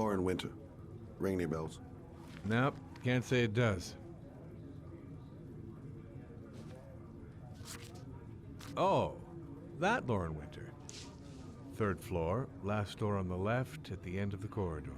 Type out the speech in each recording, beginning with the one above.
Lauren Winter. Ring any bells? Nope, can't say it does. Oh, that Lauren Winter. 3rd floor, last door on the left at the end of the corridor.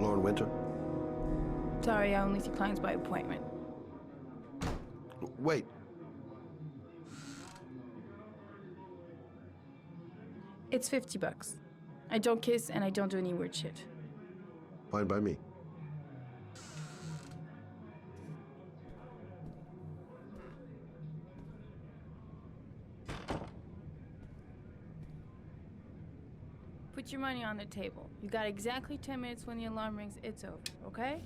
Lauren Winter? Sorry, I only see clients by appointment. Wait. It's $50. I don't kiss and I don't do any weird shit. Fine by me. Put your money on the table. You got exactly 10 minutes. When the alarm rings, it's over, okay?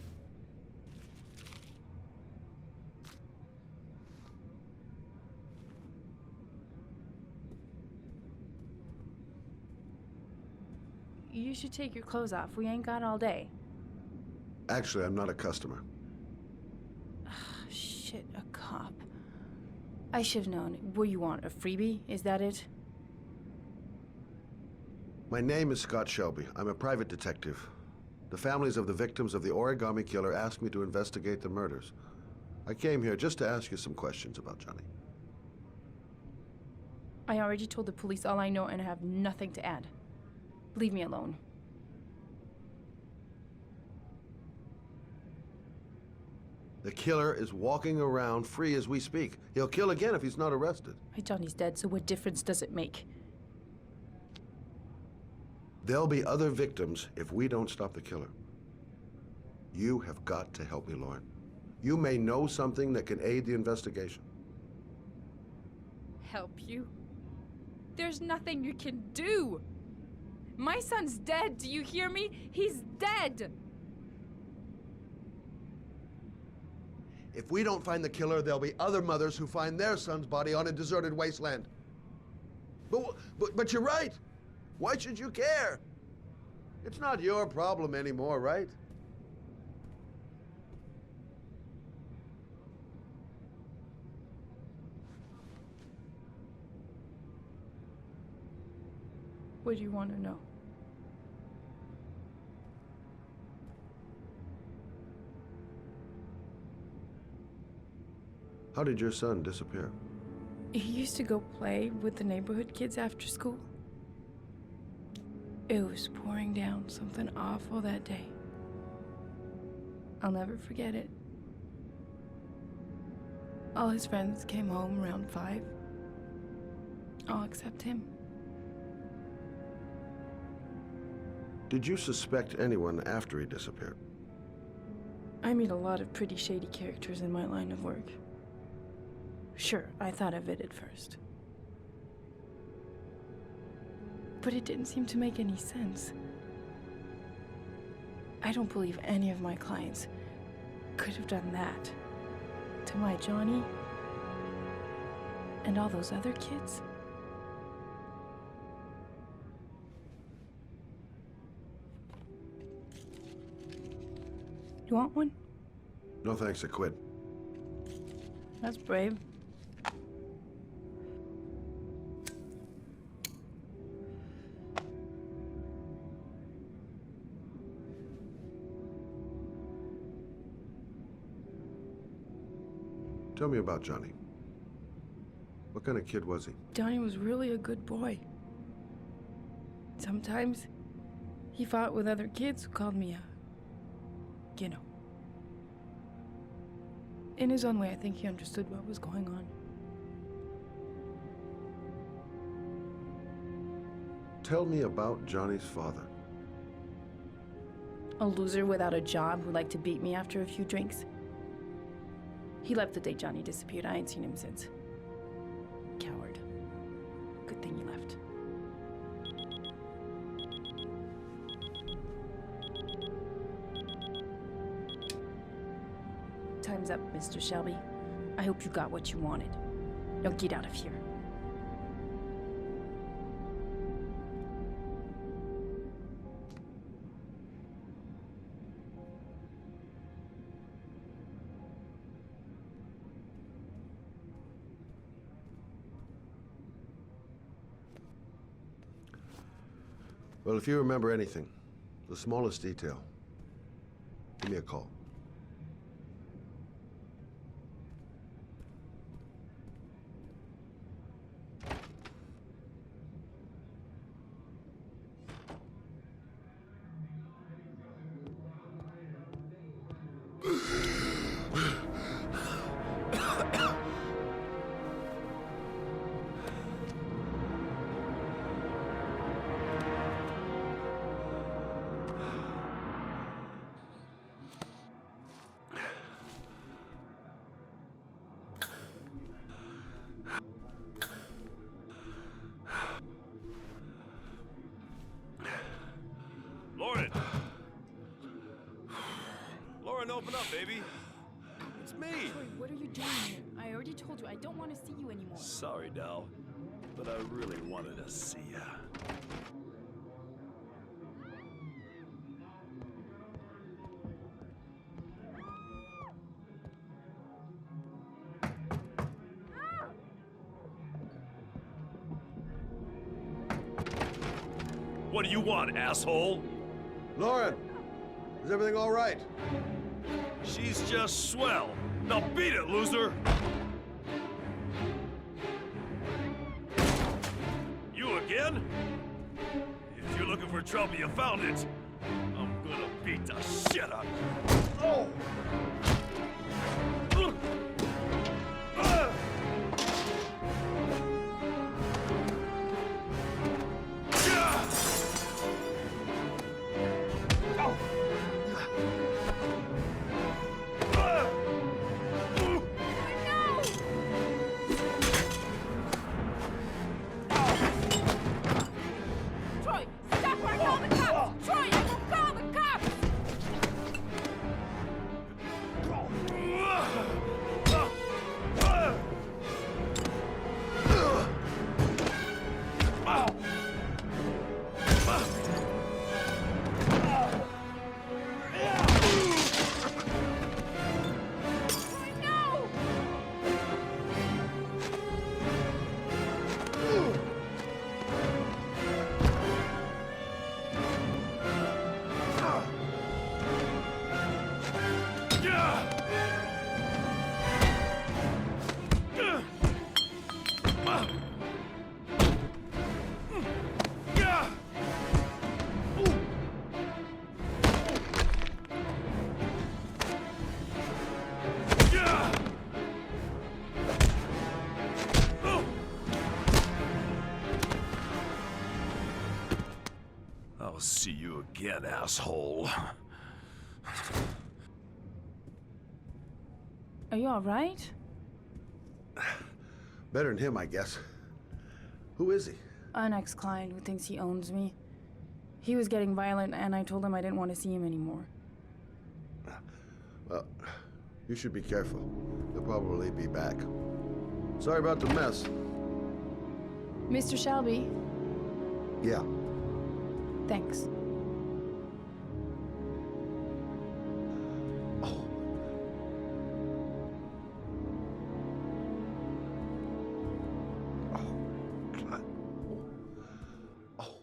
You should take your clothes off. We ain't got all day. Actually, I'm not a customer. Shit, a cop. I should have known. What do you want, a freebie? Is that it? My name is Scott Shelby. I'm a private detective. The families of the victims of the Origami Killer asked me to investigate the murders. I came here just to ask you some questions about Johnny. I already told the police all I know and I have nothing to add. Leave me alone. The killer is walking around free as we speak. He'll kill again if he's not arrested. My Johnny's dead, so what difference does it make? There'll be other victims if we don't stop the killer. You have got to help me, Lauren. You may know something that can aid the investigation. Help you? There's nothing you can do! My son's dead, do you hear me? He's dead! If we don't find the killer, there'll be other mothers who find their son's body on a deserted wasteland. But you're right. Why should you care? It's not your problem anymore, right? What do you want to know? How did your son disappear? He used to go play with the neighborhood kids after school. It was pouring down something awful that day. I'll never forget it. All his friends came home around 5. All except him. Did you suspect anyone after he disappeared? I meet a lot of pretty shady characters in my line of work. Sure, I thought of it at first. But it didn't seem to make any sense. I don't believe any of my clients could have done that to my Johnny and all those other kids. You want one? No thanks, I quit. That's brave. Tell me about Johnny. What kind of kid was he? Johnny was really a good boy. Sometimes he fought with other kids who called me you know. In his own way, I think he understood what was going on. Tell me about Johnny's father. A loser without a job who liked to beat me after a few drinks. He left the day Johnny disappeared. I ain't seen him since. Coward. Good thing he left. Time's up, Mr. Shelby. I hope you got what you wanted. Now get out of here. Well, if you remember anything, the smallest detail, give me a call. Lauren! Lauren, open up, baby. It's me. Troy, what are you doing here? I already told you I don't want to see you anymore. Sorry, Dal, but I really wanted to see ya. What do you want, asshole? Lauren! Is everything all right? She's just swell. Now beat it, loser! You again? If you're looking for trouble, you found it. I'm gonna beat the shit out of you. Oh! Troy, stop or I'll call the cops! Troy, I will call the cops! I'll see you again, asshole. Are you alright? Better than him, I guess. Who is he? An ex-client who thinks he owns me. He was getting violent and I told him I didn't want to see him anymore. Well, you should be careful. He'll probably be back. Sorry about the mess. Mr. Shelby, Yeah. thanks. Oh. Oh. God. Oh.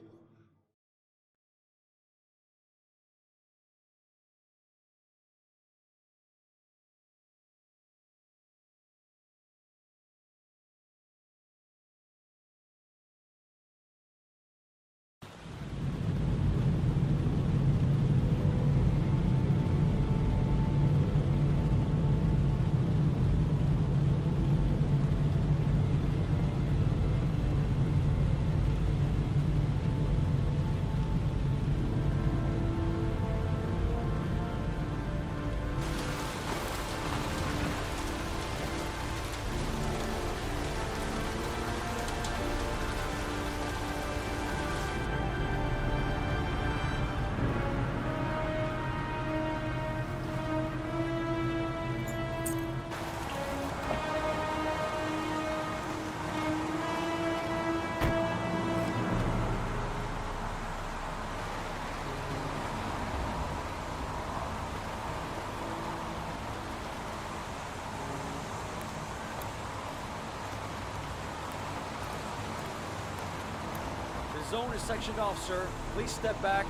zone is sectioned off, sir. Please step back.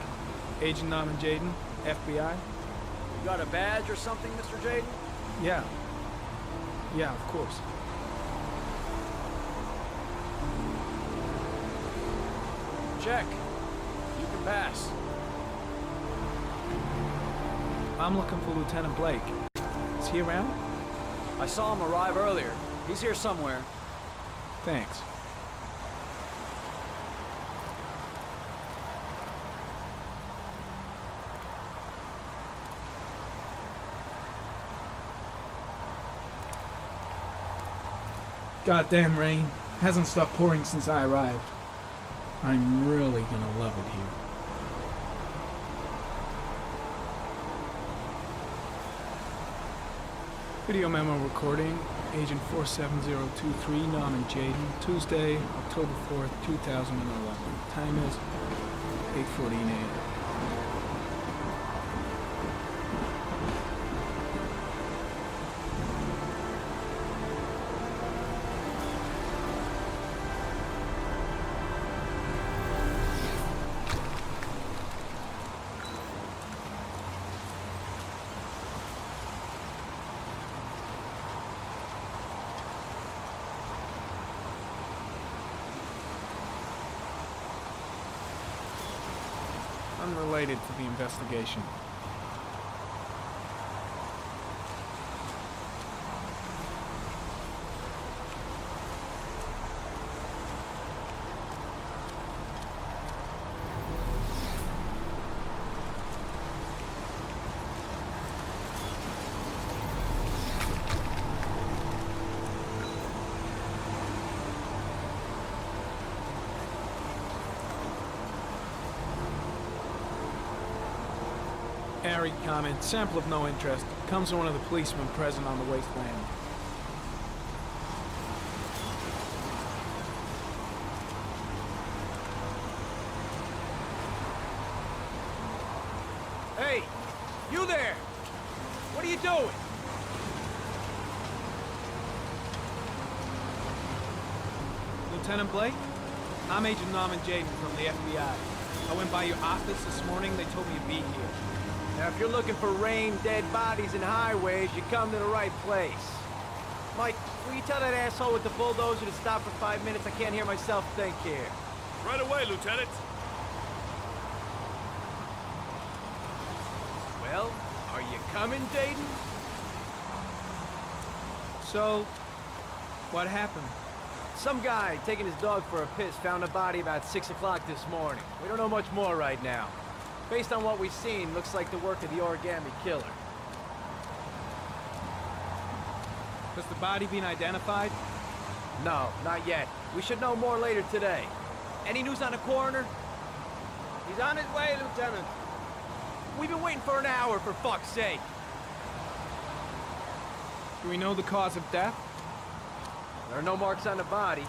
Agent Norman Jaden, FBI? You got a badge or something, Mr. Jaden? Yeah. Yeah, of course. Check. You can pass. I'm looking for Lieutenant Blake. Is he around? I saw him arrive earlier. He's here somewhere. Thanks. Goddamn rain. Hasn't stopped pouring since I arrived. I'm really gonna love it here. Video memo recording, Agent 47023, Norman Jaden, Tuesday, October 4th, 2011. Time is 8:14 a.m. Unrelated to the investigation. Airy comment, sample of no interest. Comes from one of the policemen present on the wasteland. Hey! You there! What are you doing? Lieutenant Blake? I'm Agent Norman Jaden from the FBI. I went by your office this morning. They told me you'd be here. Now, if you're looking for rain, dead bodies, and highways, you come to the right place. Mike, will you tell that asshole with the bulldozer to stop for 5 minutes? I can't hear myself think here. Right away, Lieutenant. Well, are you coming, Jaden? So, what happened? Some guy taking his dog for a piss found a body about 6 o'clock this morning. We don't know much more right now. Based on what we've seen, looks like the work of the origami killer. Has the body been identified? No, not yet. We should know more later today. Any news on the coroner? He's on his way, Lieutenant. We've been waiting for an hour, for fuck's sake. Do we know the cause of death? There are no marks on the body.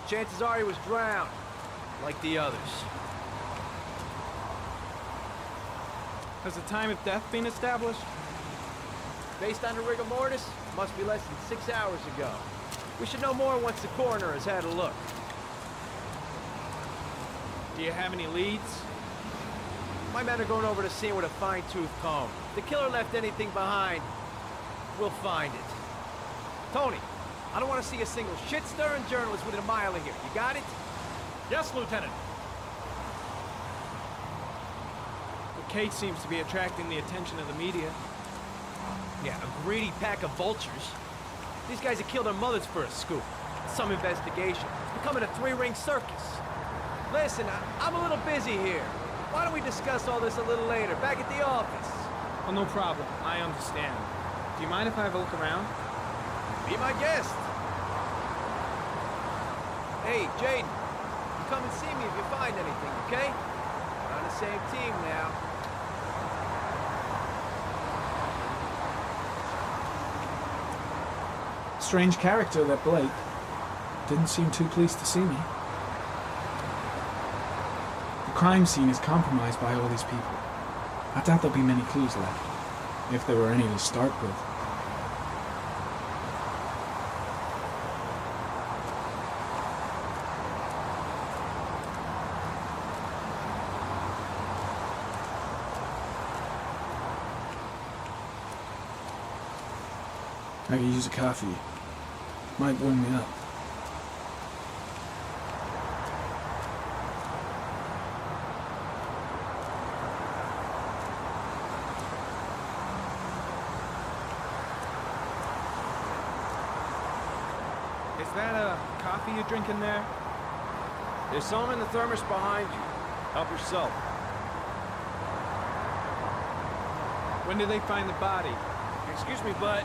Chances are he was drowned, like the others. Has the time of death been established? Based on the rigor mortis, must be less than 6 hours ago. We should know more once the coroner has had a look. Do you have any leads? My men are going over the scene with a fine-tooth comb. If the killer left anything behind, we'll find it. Tony, I don't want to see a single shit-stirring journalist within a mile of here. You got it? Yes, Lieutenant. The case seems to be attracting the attention of the media. Yeah, a greedy pack of vultures. These guys have killed their mothers for a scoop. Some investigation. It's becoming a three-ring circus. Listen, I'm a little busy here. Why don't we discuss all this a little later, back at the office? Oh, no problem. I understand. Do you mind if I have a look around? Be my guest. Hey, Jaden, you come and see me if you find anything, okay? We're on the same team now. Strange character, that Blake. Didn't seem too pleased to see me. The crime scene is compromised by all these people. I doubt there'll be many clues left, if there were any to start with. I could use a coffee. Might warm me up. Is that a coffee you're drinking there? There's some in the thermos behind you. Help yourself. When did they find the body? Excuse me, but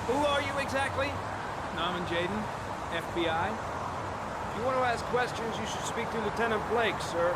who are you exactly? Norman Jaden, FBI? If you want to ask questions, you should speak to Lieutenant Blake, sir.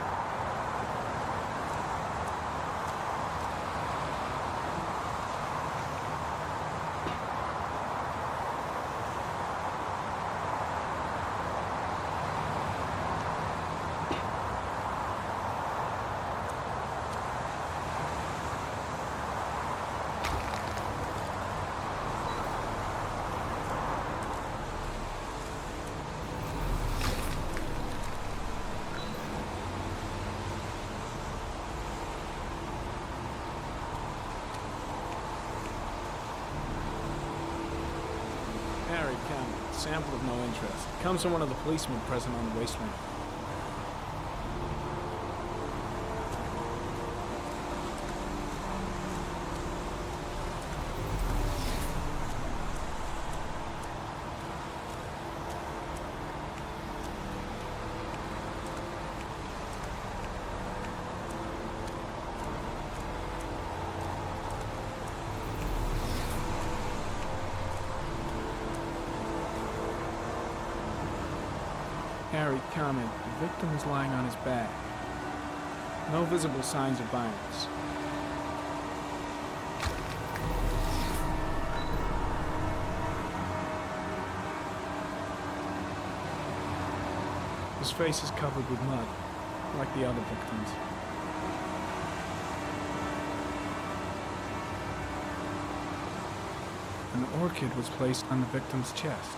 Harry Cameron, sample of no interest. Comes from one of the policemen present on the wasteland. Harry, comment. The victim is lying on his back. No visible signs of violence. His face is covered with mud, like the other victims. An orchid was placed on the victim's chest.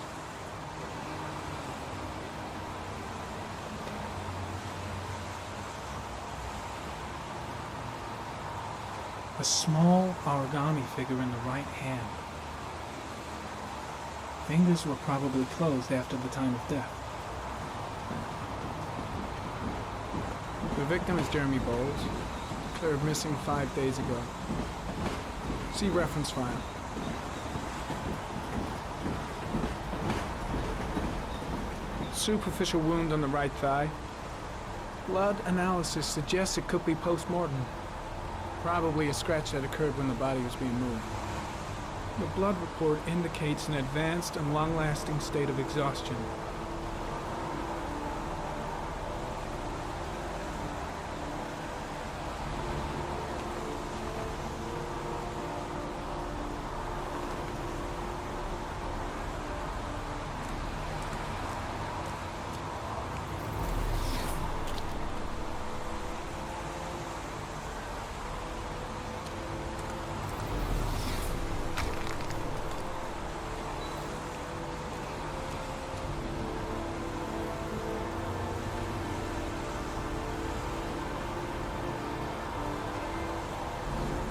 A small origami figure in the right hand. Fingers were probably closed after the time of death. The victim is Jeremy Bowles, declared missing 5 days ago. See reference file. Superficial wound on the right thigh. Blood analysis suggests it could be post-mortem. Probably a scratch that occurred when the body was being moved. The blood report indicates an advanced and long-lasting state of exhaustion.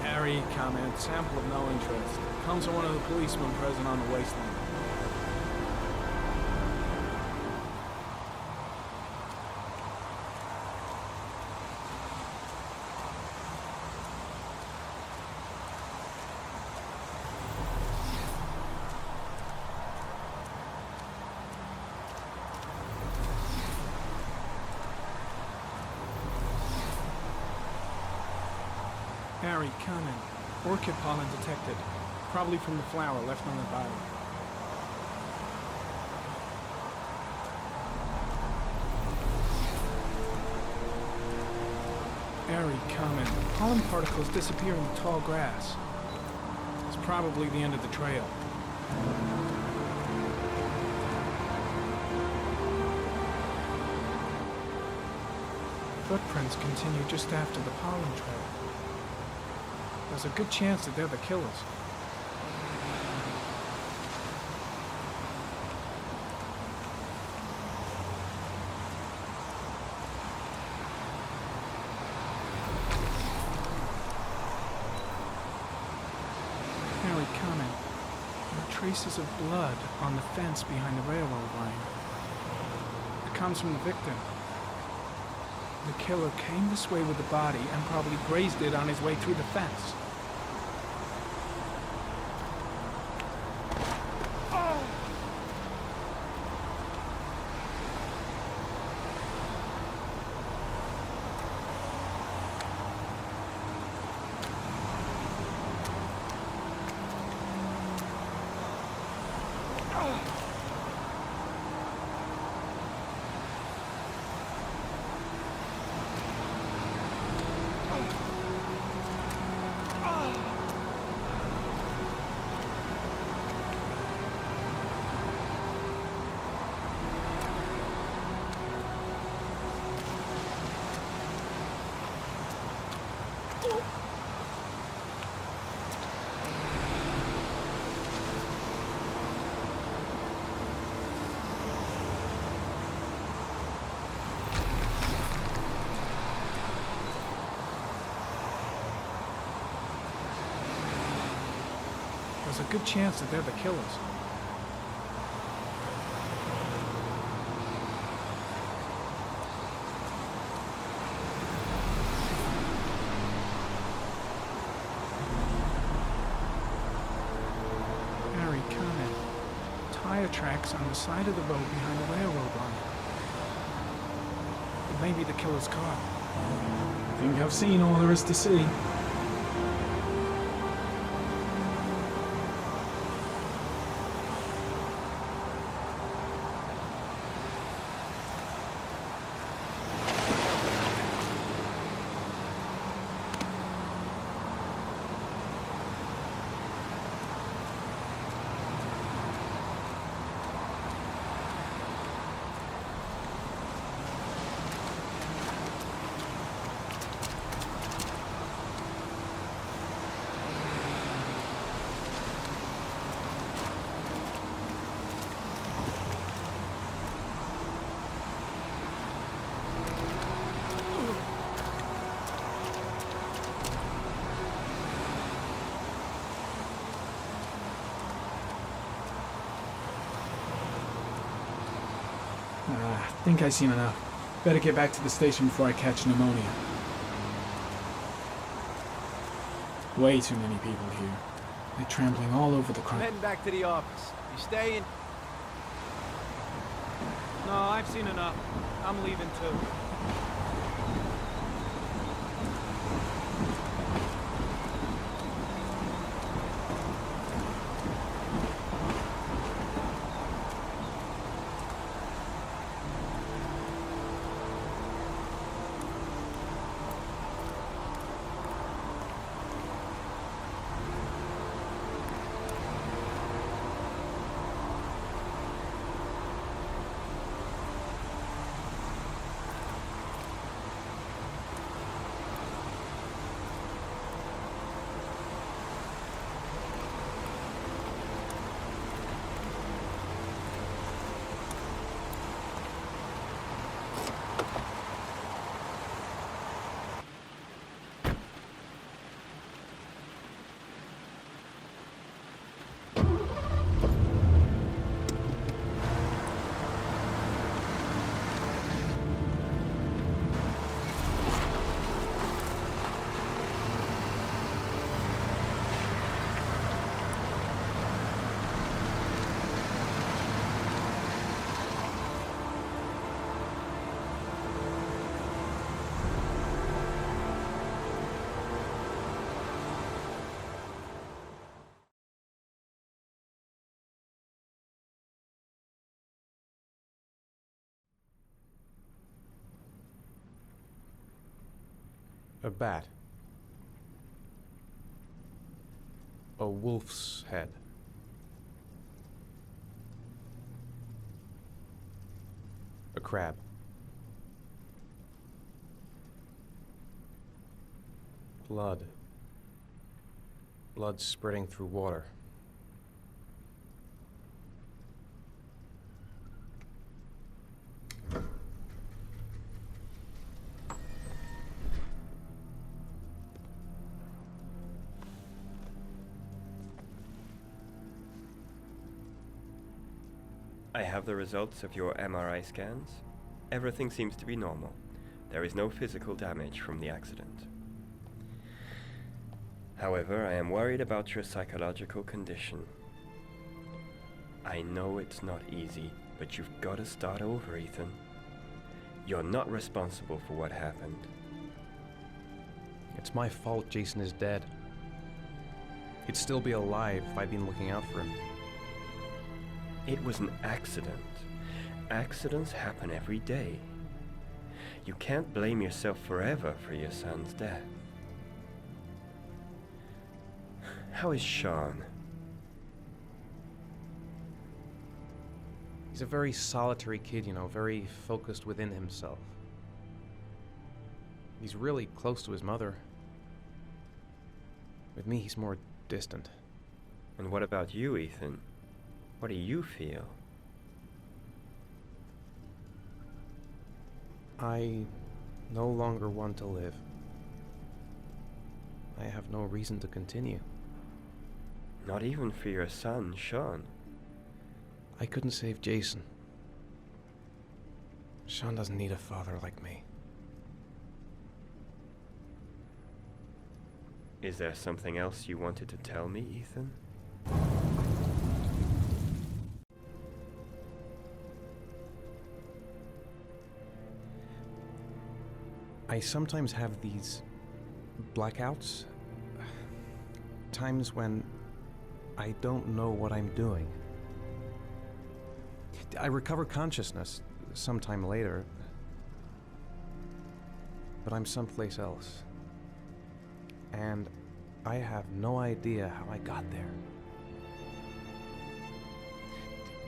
Harry, comment, sample of no interest. Comes from one of the policemen present on the wasteland. Harry, comment. Orchid pollen detected. Probably from the flower left on the body. Harry, comment. Pollen particles disappear in the tall grass. It's probably the end of the trail. Footprints continue just after the pollen trail. There's a good chance that they're the killers. Harry, comment. The traces of blood on the fence behind the railroad line. It comes from the victim. The killer came this way with the body and probably grazed it on his way through the fence. There's a good chance that they're the killers. Harry, comment. Tire tracks on the side of the road behind the railroad line. It may be the killer's car. I think I've seen all there is to see. I think I've seen enough. Better get back to the station before I catch pneumonia. Way too many people here. They're trampling all over the I'm crowd. heading back to the office. You staying? No, I've seen enough. I'm leaving too. A bat. A wolf's head. A crab. Blood. Blood spreading through water. I have the results of your MRI scans. Everything seems to be normal. There is no physical damage from the accident. However, I am worried about your psychological condition. I know it's not easy, but you've got to start over, Ethan. You're not responsible for what happened. It's my fault Jason is dead. He'd still be alive if I'd been looking out for him. It was an accident. Accidents happen every day. You can't blame yourself forever for your son's death. How is Sean? He's a very solitary kid, you know, very focused within himself. He's really close to his mother. With me, he's more distant. And what about you, Ethan? What do you feel? I no longer want to live. I have no reason to continue. Not even for your son, Sean. I couldn't save Jason. Sean doesn't need a father like me. Is there something else you wanted to tell me, Ethan? I sometimes have these blackouts. Times when I don't know what I'm doing. I recover consciousness sometime later, but I'm someplace else. And I have no idea how I got there.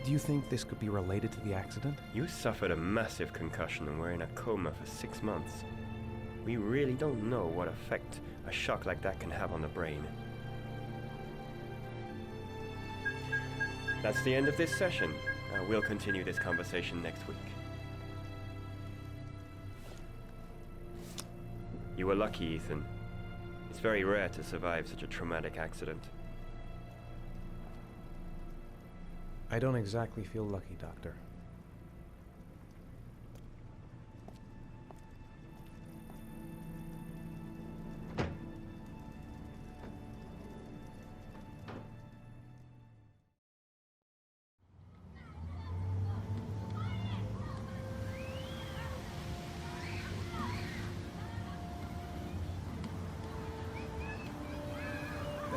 Do you think this could be related to the accident? You suffered a massive concussion and were in a coma for 6 months. We really don't know what effect a shock like that can have on the brain. That's the end of this session. We'll continue this conversation next week. You were lucky, Ethan. It's very rare to survive such a traumatic accident. I don't exactly feel lucky, Doctor.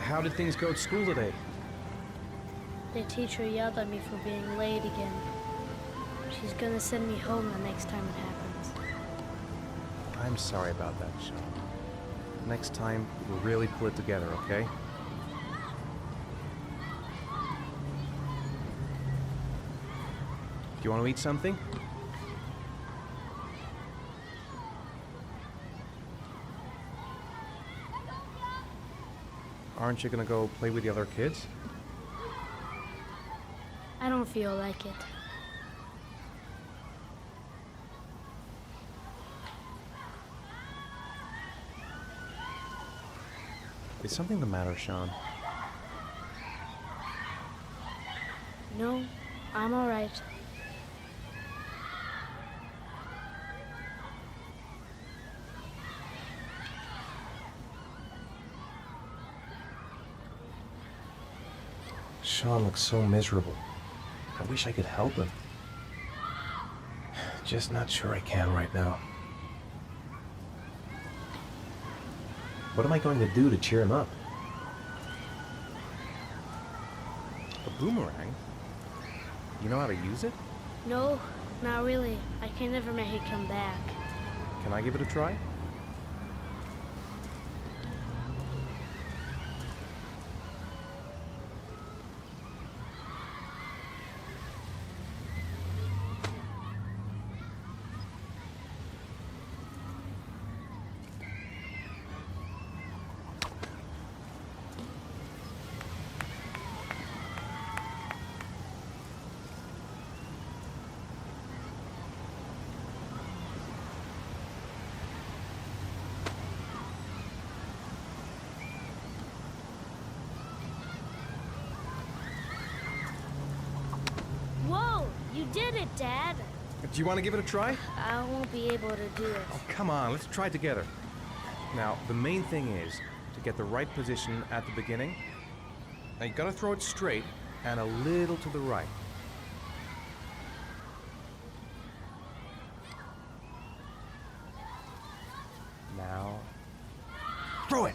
How did things go at school today? The teacher yelled at me for being late again. She's gonna send me home the next time it happens. I'm sorry about that, Sean. Next time, we'll really pull it together, okay? Do you want to eat something? Aren't you gonna go play with the other kids? I don't feel like it. Is something the matter, Sean? No, I'm all right. Sean looks so miserable. I wish I could help him. Just not sure I can right now. What am I going to do to cheer him up? A boomerang? You know how to use it? No, not really. I can never make it come back. Can I give it a try? Dad. Do you want to give it a try? I won't be able to do it. Oh, come on, let's try it together. Now, the main thing is to get the right position at the beginning. Now, you gotta throw it straight and a little to the right. Now, throw it!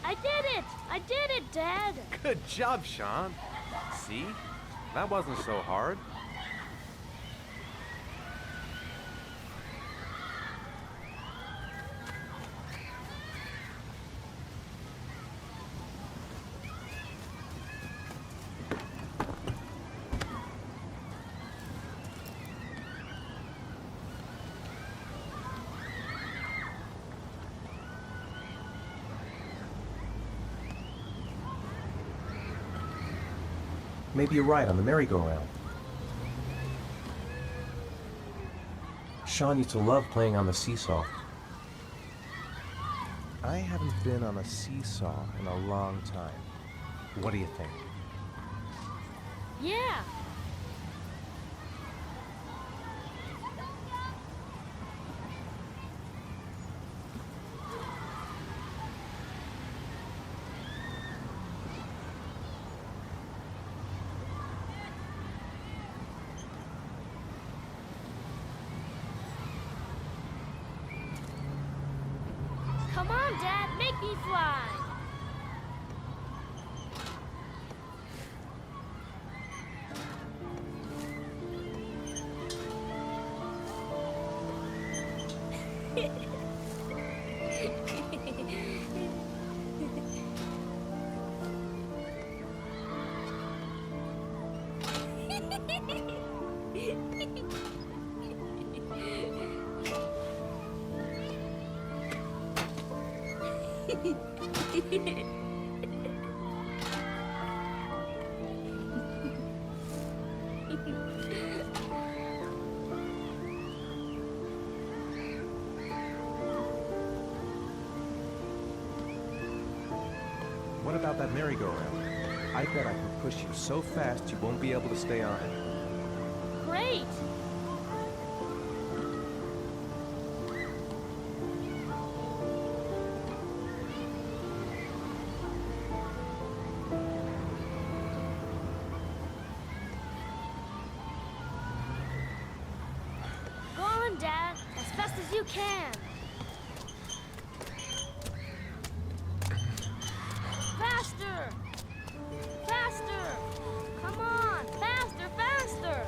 I did it! I did it, Dad! Good job, Sean. See? That wasn't so hard. Maybe you're right on the merry-go-round. Sean used to love playing on the seesaw. I haven't been on a seesaw in a long time. What do you think? Yeah! Come on, Dad, make me fly! What about that merry-go-round? I bet I can push you so fast you won't be able to stay on it. Great! Go on, Dad, as fast as you can. Faster! Faster! Come on! Faster, faster!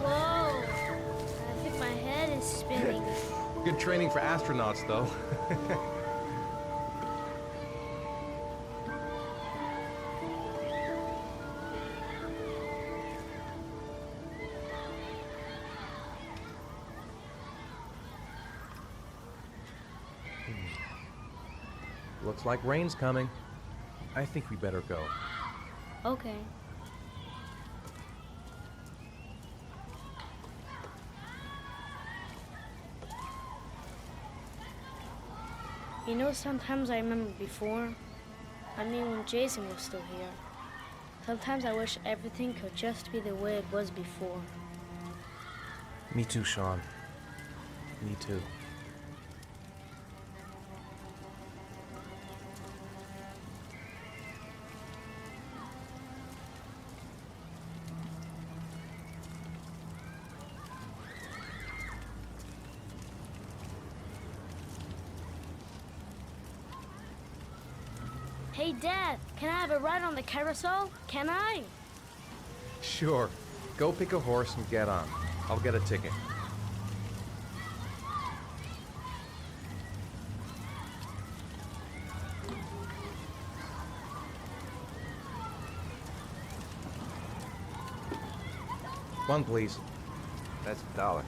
Whoa! I think my head is spinning. Good training for astronauts, though. Looks like rain's coming. I think we better go. Okay. You know, sometimes I remember before. I mean, when Jason was still here. Sometimes I wish everything could just be the way it was before. Me too, Sean. Me too. Hey, Dad, can I have a ride on the carousel? Can I? Sure. Go pick a horse and get on. I'll get a ticket. One, please. That's $1.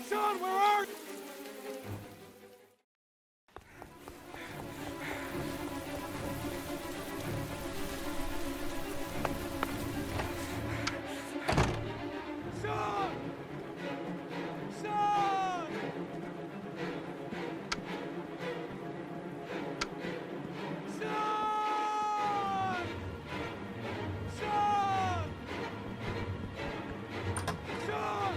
Sean, where are you? Sean! Sean! Sean! Sean! Sean!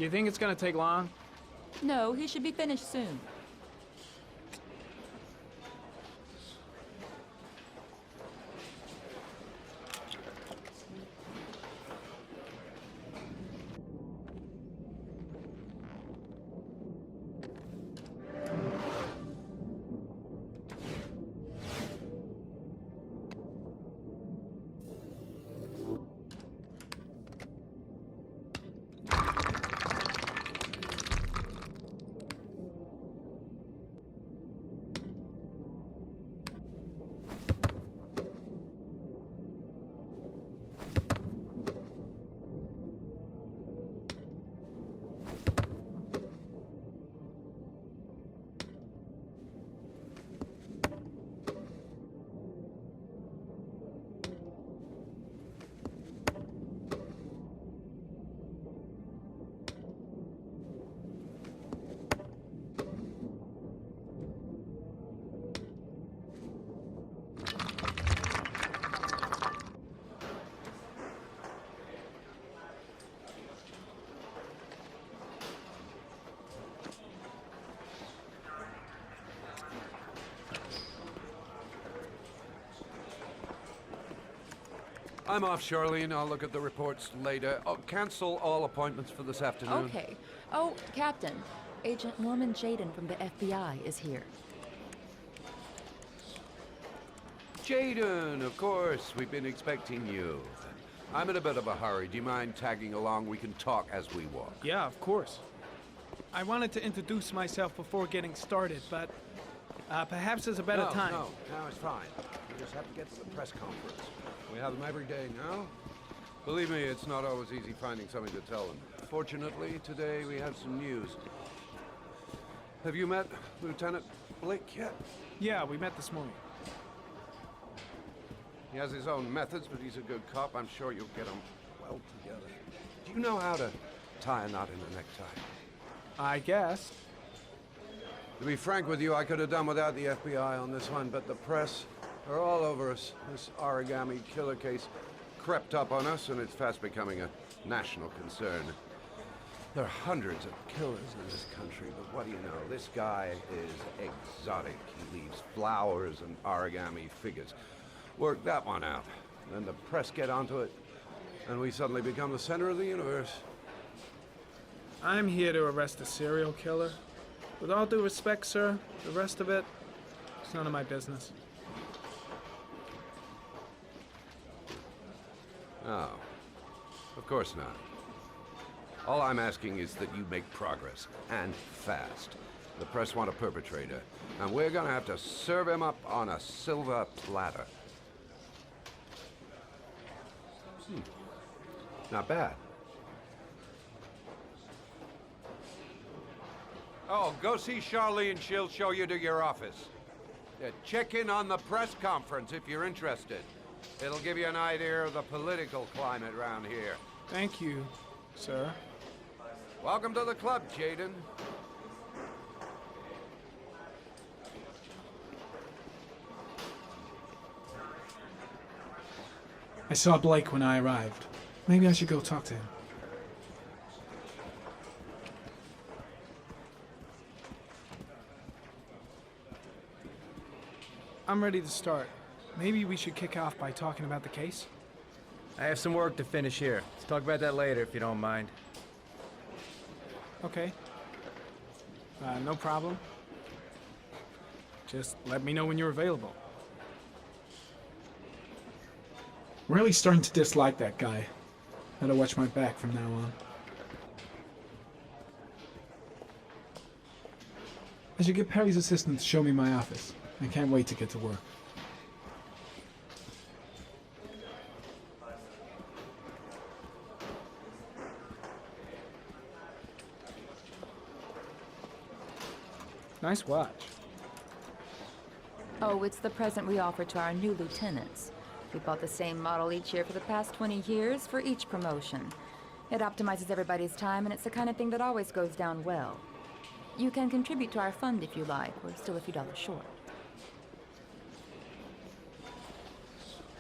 Do you think it's gonna take long? No, he should be finished soon. I'm off, Charlene. I'll look at the reports later. Oh, cancel all appointments for this afternoon. Okay. Oh, Captain. Agent Norman Jaden from the FBI is here. Jaden, of course. We've been expecting you. I'm in a bit of a hurry. Do you mind tagging along? We can talk as we walk. Yeah, of course. I wanted to introduce myself before getting started, but perhaps there's a better time. No, it's fine. We just have to get to the press conference. We have them every day now. Believe me, it's not always easy finding something to tell them. Fortunately, today we have some news. Have you met Lieutenant Blake yet? Yeah, we met this morning. He has his own methods, but he's a good cop. I'm sure you'll get them well together. Do you know how to tie a knot in a necktie? I guess. To be frank with you, I could have done without the FBI on this one, but the press are all over us. This origami killer case crept up on us, and it's fast becoming a national concern. There are hundreds of killers in this country, but what do you know? This guy is exotic. He leaves flowers and origami figures. Work that one out. Then the press get onto it, and we suddenly become the center of the universe. I'm here to arrest a serial killer. With all due respect, sir, the rest of it, it's none of my business. Oh, of course not. All I'm asking is that you make progress, and fast. The press want a perpetrator, and we're gonna have to serve him up on a silver platter. Not bad. Oh, go see Charlene. She'll show you to your office. Check in on the press conference if you're interested. It'll give you an idea of the political climate around here. Thank you, sir. Welcome to the club, Jaden. I saw Blake when I arrived. Maybe I should go talk to him. I'm ready to start. Maybe we should kick off by talking about the case? I have some work to finish here. Let's talk about that later if you don't mind. Okay. No problem. Just let me know when you're available. Really starting to dislike that guy. Gotta watch my back from now on. I should get Perry's assistant to show me my office. I can't wait to get to work. Nice watch. Oh, it's the present we offer to our new lieutenants. We bought the same model each year for the past 20 years for each promotion. It optimizes everybody's time, and it's the kind of thing that always goes down well. You can contribute to our fund if you like. We're still a few dollars short.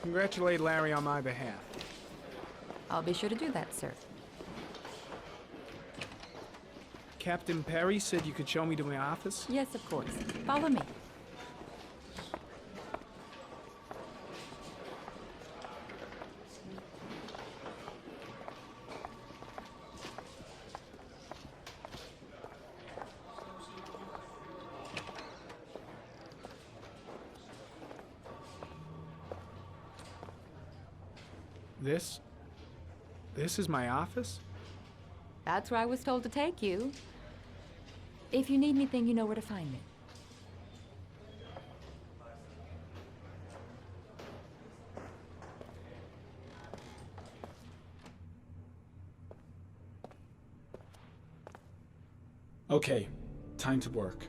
Congratulate Larry on my behalf. I'll be sure to do that, sir. Captain Perry said you could show me to my office? Yes, of course. Follow me. This is my office? That's where I was told to take you. If you need anything, you know where to find me. Okay, time to work.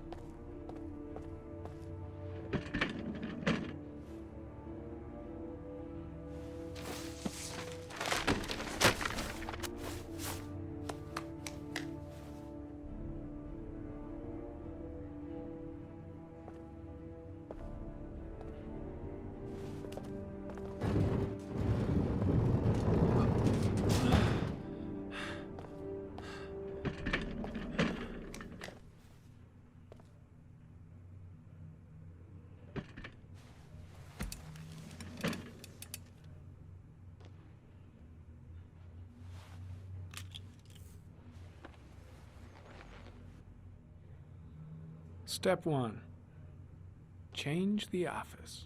Step 1. Change the office.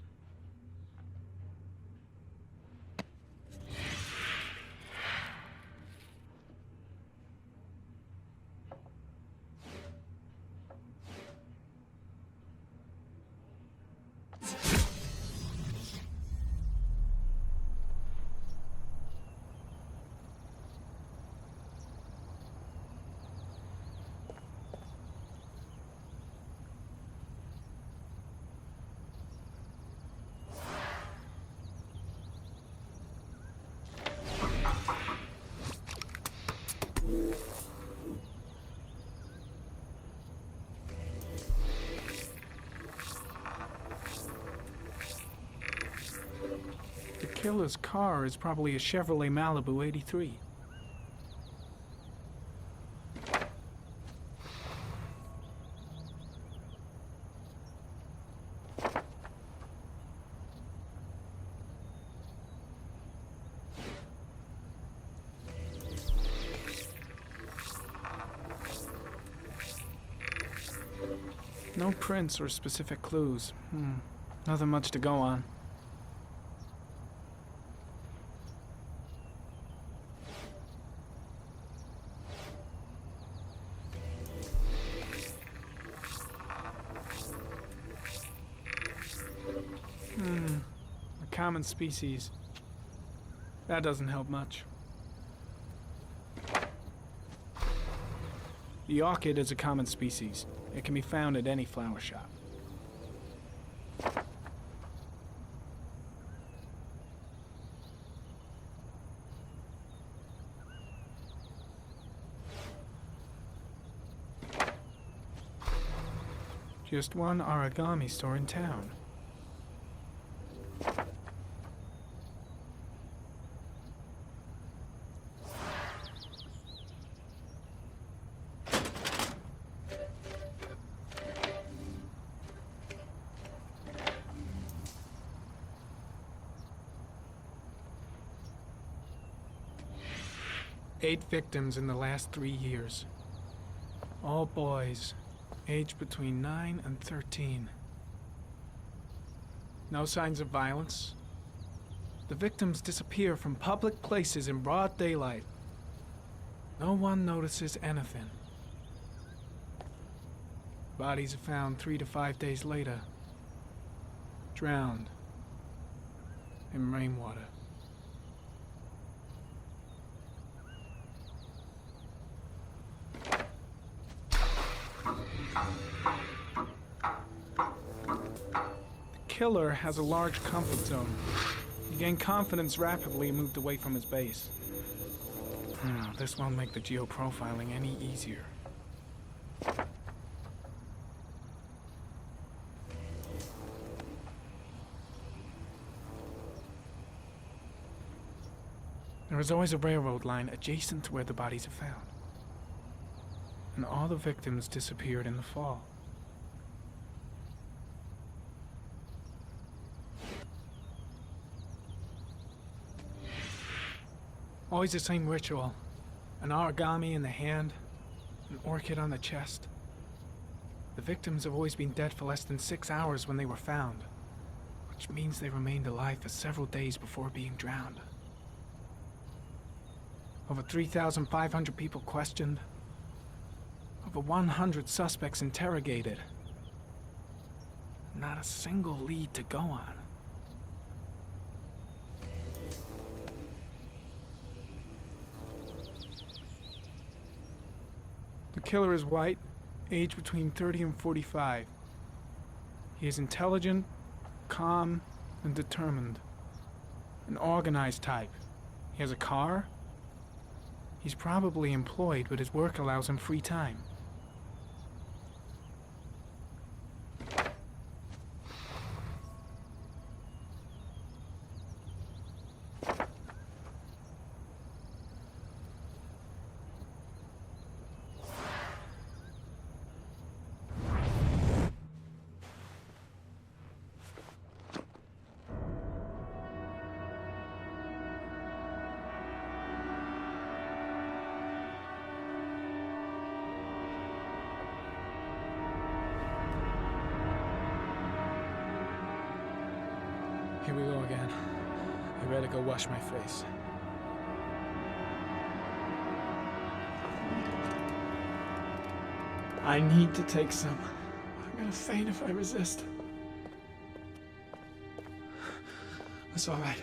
The killer's car is probably a Chevrolet Malibu 83. No prints or specific clues. Nothing much to go on. A common species. That doesn't help much. The orchid is a common species. It can be found at any flower shop. Just one origami store in town. Eight victims in the last 3 years. All boys, aged between 9 and 13. No signs of violence. The victims disappear from public places in broad daylight. No one notices anything. Bodies are found 3 to 5 days later, drowned in rainwater. The killer has a large comfort zone. He gained confidence rapidly and moved away from his base. This won't make the geoprofiling any easier. There is always a railroad line adjacent to where the bodies are found. And all the victims disappeared in the fall. Always the same ritual. An origami in the hand, an orchid on the chest. The victims have always been dead for less than 6 hours when they were found, which means they remained alive for several days before being drowned. Over 3,500 people questioned. Over 100 suspects interrogated. Not a single lead to go on. The killer is white, aged between 30 and 45. He is intelligent, calm, and determined. An organized type. He has a car. He's probably employed, but his work allows him free time. Here we go again. I better go wash my face. I need to take some. I'm gonna faint if I resist. That's all right.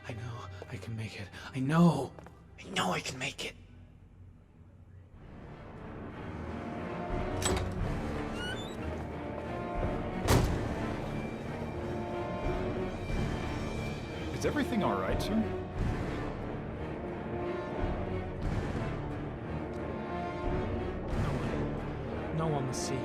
I know I can make it. I know I can make it. Is everything all right, sir? No one will see.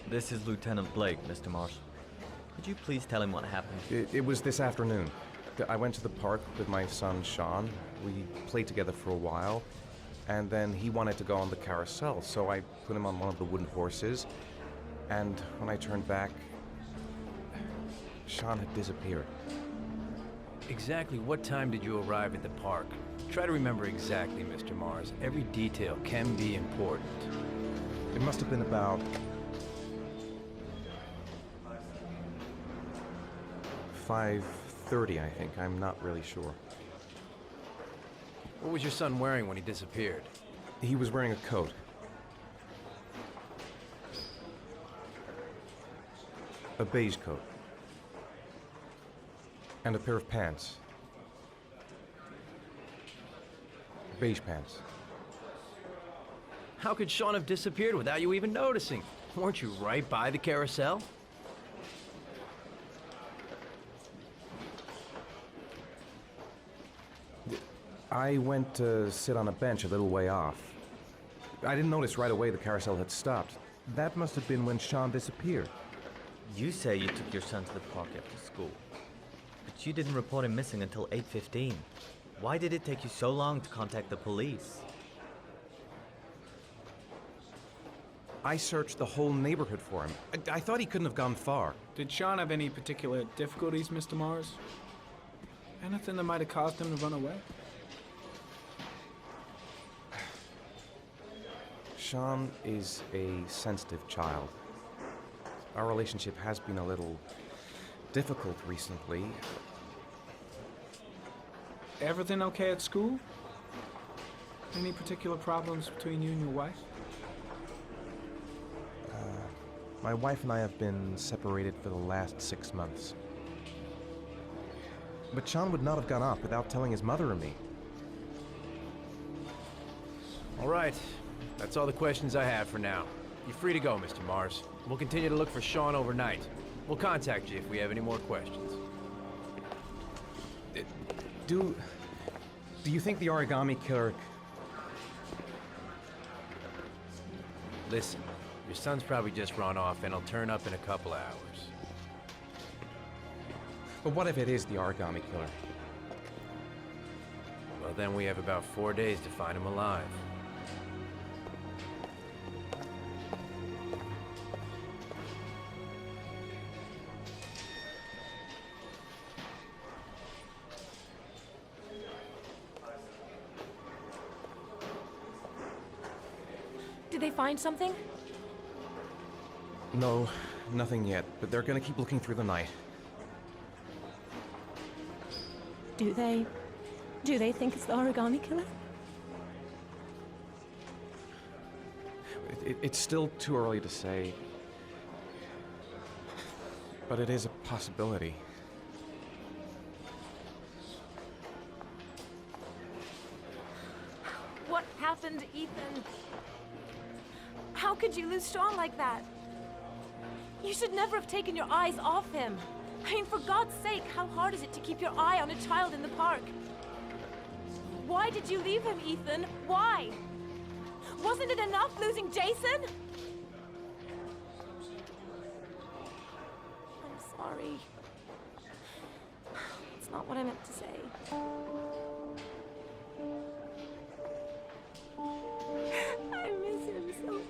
This is Lieutenant Blake, Mr. Marshall. Could you please tell him what happened? It was this afternoon. I went to the park with my son, Sean. We played together for a while, and then he wanted to go on the carousel, so I put him on one of the wooden horses, and when I turned back, Sean had disappeared. Exactly what time did you arrive at the park? Try to remember exactly, Mr. Mars. Every detail can be important. It must have been about 5:30, I think. I'm not really sure. What was your son wearing when he disappeared? He was wearing a coat. A beige coat. And a pair of pants. Beige pants. How could Sean have disappeared without you even noticing? Weren't you right by the carousel? I went to sit on a bench a little way off. I didn't notice right away the carousel had stopped. That must have been when Sean disappeared. You say you took your son to the park after school, but you didn't report him missing until 8:15. Why did it take you so long to contact the police? I searched the whole neighborhood for him. I thought he couldn't have gone far. Did Sean have any particular difficulties, Mr. Mars? Anything that might have caused him to run away? Sean is a sensitive child. Our relationship has been a little difficult recently. Everything okay at school? Any particular problems between you and your wife? My wife and I have been separated for the last 6 months. But Sean would not have gone off without telling his mother and me. All right. That's all the questions I have for now. You're free to go, Mr. Mars. We'll continue to look for Sean overnight. We'll contact you if we have any more questions. Do you think the origami killer... Listen, your son's probably just run off and he'll turn up in a couple hours. But what if it is the origami killer? Well, then we have about 4 days to find him alive. Did they find something? No, nothing yet, but they're gonna keep looking through the night. Do they think it's the Origami Killer? It's still too early to say, but it is a possibility. What happened, Ethan? How could you lose Sean like that? You should never have taken your eyes off him. I mean, for God's sake, how hard is it to keep your eye on a child in the park? Why did you leave him, Ethan? Why? Wasn't it enough losing Jason? I'm sorry. It's not what I meant to say. I miss him so much.